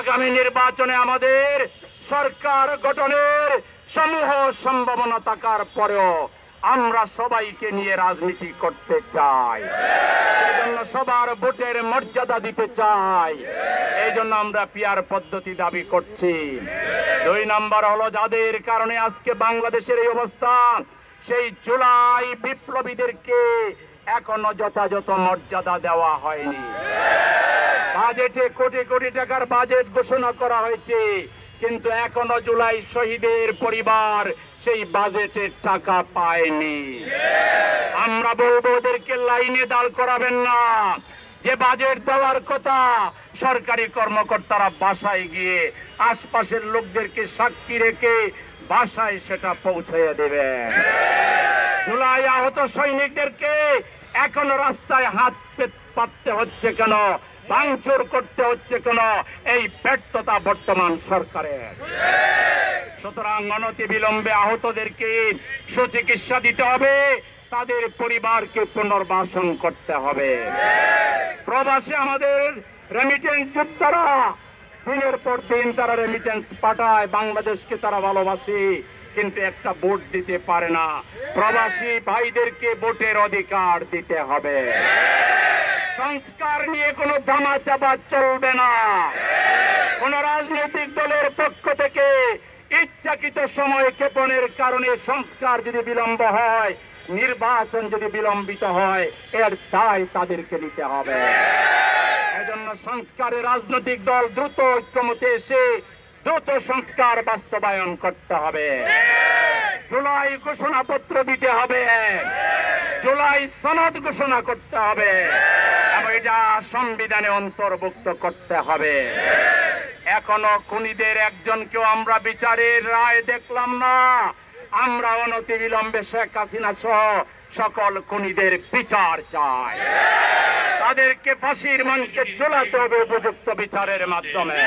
আগামী নির্বাচনে আমাদের সরকার গঠনের সমূহ সম্ভাবনা থাকার পরেও আমরা সবাইকে নিয়ে রাজনীতি করতে চাই। এই জন্য সবার ভোটের মর্যাদা দিতে চাই। এই জন্য আমরা পিয়ার পদ্ধতি দাবি করছি। 2 নম্বর হলো, যাদের কারণে আজকে বাংলাদেশের এই অবস্থান, সেই জুলাই বিপ্লবীদেরকে এখনো যথাযথ মর্যাদা দেওয়া হয়নি। বাজেটে কোটি কোটি টাকার বাজেট ঘোষণা করা হয়েছে, কিন্তু এখনো জুলাই শহীদের পরিবার সেই বাজেটের টাকা পায়নি। আমরা বলবো ওদেরকে লাইনে দাঁড় করাবেন না। যে বাজেট দেওয়ার কথা, সরকারি কর্মকর্তারা বাসায় গিয়ে আশপাশের লোকদেরকে সাক্ষী রেখে বাসায় সেটা পৌঁছে দেবেন। জুলাই আহত সৈনিকদেরকে এখনো রাস্তায় হাত পাততে হচ্ছে কেন, ভাঙচুর করতে হচ্ছে কেন? এই ব্যর্থতা বর্তমান সরকারের। সুতরাং অনতিবিলম্বে আহতদেরকে সুচিকিৎসা দিতে হবে, তাদের পরিবারকে পুনর্বাসন করতে হবে। প্রবাসে আমাদের রেমিটেন্স যোদ্ধারা দিনের পর দিন তারা রেমিটেন্স পাঠায়, বাংলাদেশকে তারা ভালোবাসে, কিন্তু একটা ভোট দিতে পারে না। প্রবাসী ভাইদেরকে ভোটের অধিকার দিতে হবে। সংস্কার নিয়ে কোনো ধামাচাপা চলবে না। কোন রাজনৈতিক দলের পক্ষ থেকে ইচ্ছাকৃত সময় ক্ষেপণের কারণে সংস্কার যদি বিলম্ব হয়, নির্বাচন যদি বিলম্বিত হয়, এর দায় তাদেরকে নিতে হবে। এজন্য সংস্কারে রাজনৈতিক দল দ্রুত ঐক্যমতে এসে দ্রুত সংস্কার বাস্তবায়ন করতে হবে। জুলাই ঘোষণাপত্র দিতে হবে, জুলাই সনদ ঘোষণা করতে হবে এবং এটা সংবিধানে অন্তর্ভুক্ত করতে হবে। এখনো খুনিদের একজনকেও আমরা বিচারের রায় দেখলাম না। আমরা অনতিবিলম্বে শেখ হাসিনা সহ সকল খুনিদের বিচার চাই। তাদেরকে ফাঁসির মঞ্চে ঝোলাতে হবে উপযুক্ত বিচারের মাধ্যমে।